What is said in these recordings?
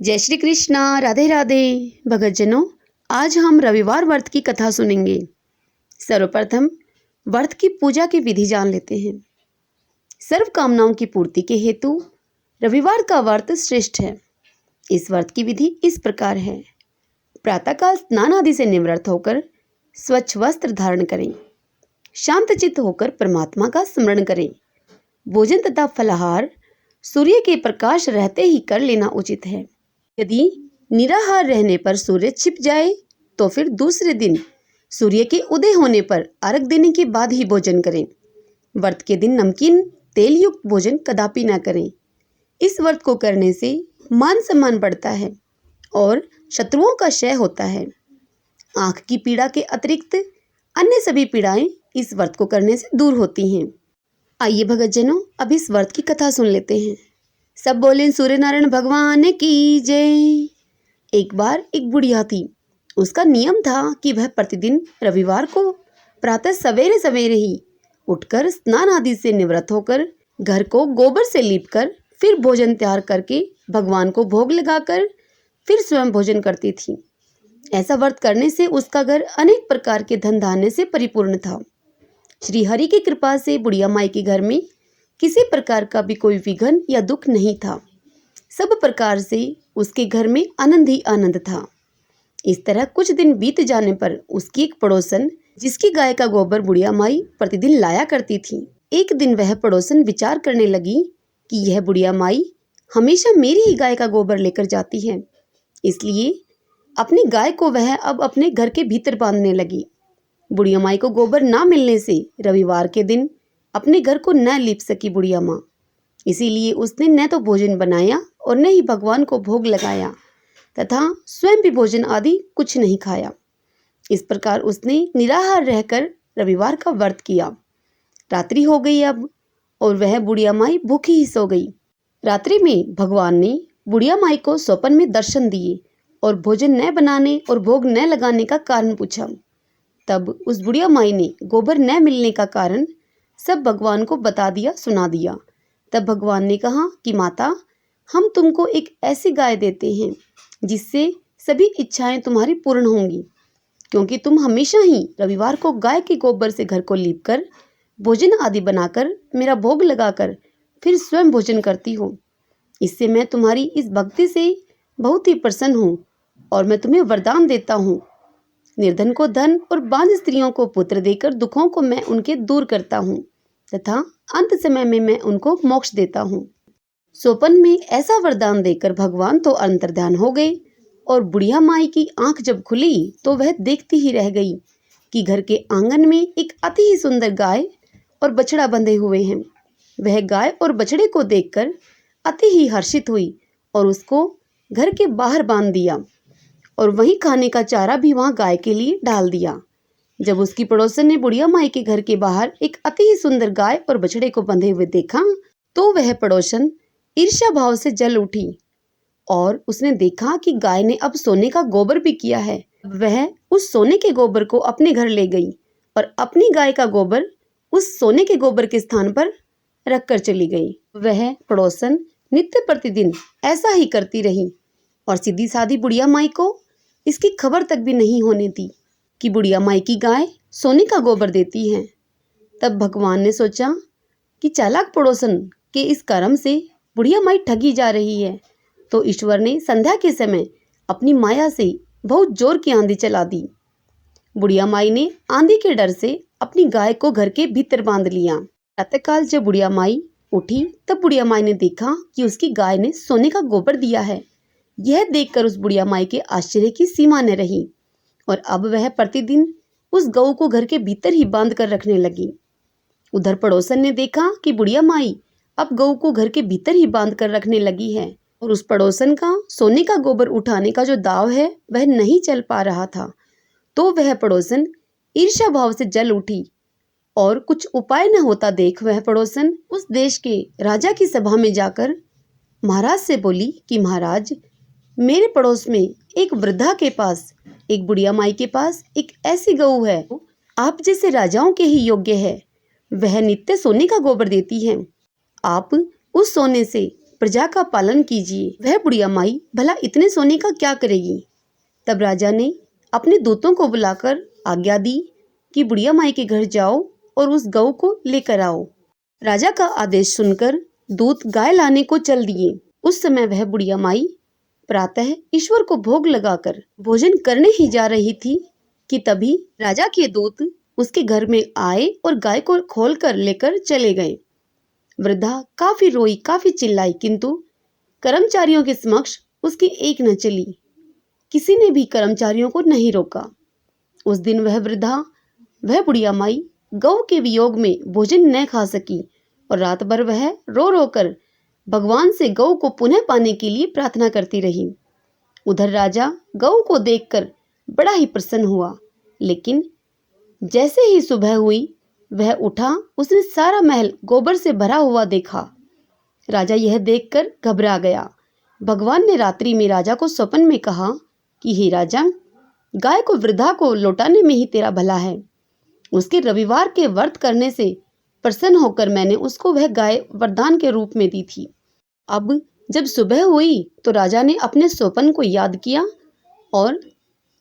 जय श्री कृष्णा। राधे राधे भगतजनों, आज हम रविवार व्रत की कथा सुनेंगे। सर्वप्रथम व्रत की पूजा की विधि जान लेते हैं। सर्व कामनाओं की पूर्ति के हेतु रविवार का व्रत श्रेष्ठ है। इस व्रत की विधि इस प्रकार है। प्रातःकाल स्नान आदि से निवृत्त होकर स्वच्छ वस्त्र धारण करें। शांत चित्त होकर परमात्मा का स्मरण करें। भोजन तथा फलाहार सूर्य के प्रकाश रहते ही कर लेना उचित है। यदि निराहार रहने पर सूर्य छिप जाए तो फिर दूसरे दिन सूर्य के उदय होने पर अर्घ देने के बाद ही भोजन करें। व्रत के दिन नमकीन तेल युक्त भोजन कदापि न करें। इस व्रत को करने से मान सम्मान बढ़ता है और शत्रुओं का क्षय होता है। आंख की पीड़ा के अतिरिक्त अन्य सभी पीड़ाएं इस व्रत को करने से दूर होती हैं। आइए भगतजनों, अब इस व्रत की कथा सुन लेते हैं। सब बोले सूर्य नारायण भगवान की जय। एक बार एक बुढ़िया थी। उसका नियम था कि वह प्रतिदिन रविवार को प्रातः सवेरे सवेरे ही उठकर स्नान आदि से निवृत्त होकर घर को गोबर से लीपकर फिर भोजन तैयार करके भगवान को भोग लगाकर फिर स्वयं भोजन करती थी। ऐसा व्रत करने से उसका घर अनेक प्रकार के धन धान्य से परिपूर्ण था। श्री हरि की कृपा से बुढ़िया माई के घर में किसी प्रकार का भी कोई विघ्न या दुख नहीं था। सब प्रकार से उसके घर में आनंद ही आनंद था। इस तरह कुछ दिन बीत जाने पर उसकी एक पड़ोसन, जिसकी गाय का गोबर बुढ़िया माई प्रतिदिन लाया करती थी, एक दिन वह पड़ोसन विचार करने लगी कि यह बुढ़िया माई हमेशा मेरी ही गाय का गोबर लेकर जाती है, इसलिए अपनी गाय को वह अब अपने घर के भीतर बांधने लगी। बुढ़िया माई को गोबर ना मिलने से रविवार के दिन अपने घर को न लीप सकी बुढ़िया माँ। इसीलिए उसने न तो भोजन बनाया और न ही भगवान को भोग लगाया तथा स्वयं भी भोजन आदि कुछ नहीं खाया। इस प्रकार उसने निराहार रहकर रविवार का व्रत किया। रात्रि हो गई अब और वह बुढ़िया माई भूखी ही सो गई। रात्रि में भगवान ने बुढ़िया माई को स्वप्न में दर्शन दिए और भोजन न बनाने और भोग न लगाने का कारण पूछा। तब उस बुढ़िया माई ने गोबर न मिलने का कारण सब भगवान को बता दिया, सुना दिया। तब भगवान ने कहा कि माता, हम तुमको एक ऐसी गाय देते हैं जिससे सभी इच्छाएं तुम्हारी पूर्ण होंगी, क्योंकि तुम हमेशा ही रविवार को गाय के गोबर से घर को लीपकर भोजन आदि बनाकर मेरा भोग लगाकर फिर स्वयं भोजन करती हो। इससे मैं तुम्हारी इस भक्ति से बहुत ही प्रसन्न हूँ और मैं तुम्हें वरदान देता हूँ। निर्धन को धन और बांझ स्त्रियों को पुत्र देकर दुखों को मैं उनके दूर करता हूँ तथा अंत समय में मैं उनको मोक्ष देता हूँ। स्वप्न में ऐसा वरदान देकर भगवान तो अंतर्ध्यान हो गए और बुढ़िया माई की आंख जब खुली तो वह देखती ही रह गई कि घर के आंगन में एक अति ही सुंदर गाय और बछड़ा बंधे हुए हैं। वह गाय और बछड़े को देखकर अति ही हर्षित हुई और उसको घर के बाहर बांध दिया और वहीं खाने का चारा भी वहां गाय के लिए डाल दिया। जब उसकी पड़ोसन ने बुढ़िया माई के घर के बाहर एक अति ही सुंदर गाय और बछड़े को बंधे हुए देखा तो वह पड़ोसन ईर्ष्या भाव से जल उठी और उसने देखा कि गाय ने अब सोने का गोबर भी किया है। वह उस सोने के गोबर को अपने घर ले गई और अपनी गाय का गोबर उस सोने के गोबर के स्थान पर रख कर चली गई। वह पड़ोसन नित्य प्रतिदिन ऐसा ही करती रही और सीधी सादी बुढ़िया माई को इसकी खबर तक भी नहीं होने दी कि बुढ़िया माई की गाय सोने का गोबर देती है। तब भगवान ने सोचा कि चालाक पड़ोसन के इस कर्म से बुढ़िया माई ठगी जा रही है, तो ईश्वर ने संध्या के समय अपनी माया से बहुत जोर की आंधी चला दी। बुढ़िया माई ने आंधी के डर से अपनी गाय को घर के भीतर बांध लिया। प्रातःकाल जब बुढ़िया माई उठी तब बुढ़िया माई ने देखा कि उसकी गाय ने सोने का गोबर दिया है। यह देखकर उस बुढ़िया माई के आश्चर्य की सीमा न रही और अब वह प्रतिदिन उस गऊ को घर के भीतर ही बांध कर रखने लगी। उधर पड़ोसन ने देखा कि बुढ़िया माई अब गऊ को घर के भीतर ही बांध कर रखने लगी है और उस पड़ोसन का सोने का गोबर उठाने का जो दाव है वह नहीं चल पा रहा था। तो वह पड़ोसन ईर्ष्या भाव से जल उठी और कुछ उपाय न होता देख वह पड़ोसन उस देश के राजा की सभा में जाकर महाराज से बोली कि महाराज, मेरे पड़ोस में एक वृद्धा के पास, एक बुढ़िया माई के पास एक ऐसी गऊ है, आप जैसे राजाओं के ही योग्य है। वह नित्य सोने का गोबर देती है। आप उस सोने से प्रजा का पालन कीजिए। वह बुढ़िया माई भला इतने सोने का क्या करेगी। तब राजा ने अपने दूतों को बुलाकर आज्ञा दी कि बुढ़िया माई के घर जाओ और उस गऊ को लेकर आओ। राजा का आदेश सुनकर दूत गाय लाने को चल दिए। उस समय वह बुढ़िया माई प्रातः ईश्वर को भोग लगाकर भोजन करने ही जा रही थी कि तभी राजा के दूत उसके घर में आए और गाय को खोलकर लेकर चले गए। वृद्धा काफी रोई, काफी चिल्लाई, किंतु कर्मचारियों के समक्ष उसकी एक न चली। किसी ने भी कर्मचारियों को नहीं रोका। उस दिन वह बुढ़िया माई गौ के वियोग में भोजन न खा सकी और रात भर वह रो रो कर भगवान से गौ को पुनः पाने के लिए प्रार्थना करती रही। उधर राजा गौ को देखकर बड़ा ही प्रसन्न हुआ, लेकिन जैसे ही सुबह हुई वह उठा, उसने सारा महल गोबर से भरा हुआ देखा। राजा यह देखकर घबरा गया। भगवान ने रात्रि में राजा को स्वप्न में कहा कि हे राजा, गाय को वृद्धा को लौटाने में ही तेरा भला है। उसके रविवार के व्रत करने से प्रसन्न होकर मैंने उसको वह गाय वरदान के रूप में दी थी। अब जब सुबह हुई तो राजा ने अपने स्वप्न को याद किया और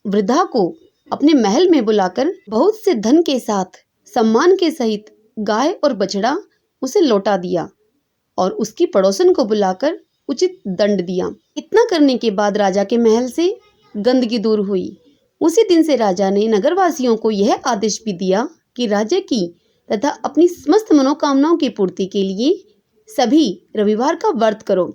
वृद्धा को अपने महल में बुलाकर बहुत से धन के साथ सम्मान के सहित गाय और बछड़ा उसे लौटा दिया और उसकी पड़ोसन को बुलाकर उचित दंड दिया। इतना करने के बाद राजा के महल से गंदगी दूर हुई। उसी दिन से राजा ने नगरवासियों को यह आदेश भी दिया कि राज्य की तथा अपनी समस्त मनोकामनाओं की पूर्ति के लिए सभी रविवार का व्रत करो।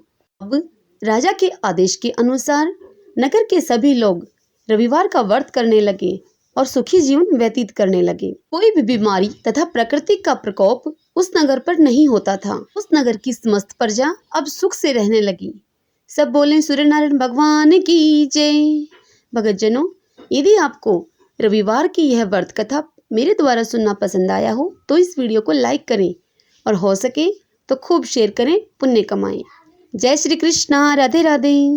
अब राजा के आदेश के अनुसार नगर के सभी लोग रविवार का व्रत करने लगे और सुखी जीवन व्यतीत करने लगे। कोई भी बीमारी तथा प्रकृति का प्रकोप उस नगर पर नहीं होता था। उस नगर की समस्त प्रजा अब सुख से रहने लगी। सब बोले सूर्य नारायण भगवान की जय। भक्तजनों, यदि आपको रविवार की यह व्रत कथा मेरे द्वारा सुनना पसंद आया हो तो इस वीडियो को लाइक करें और हो सके तो खूब शेयर करें, पुण्य कमाएं। जय श्री कृष्णा, राधे राधे।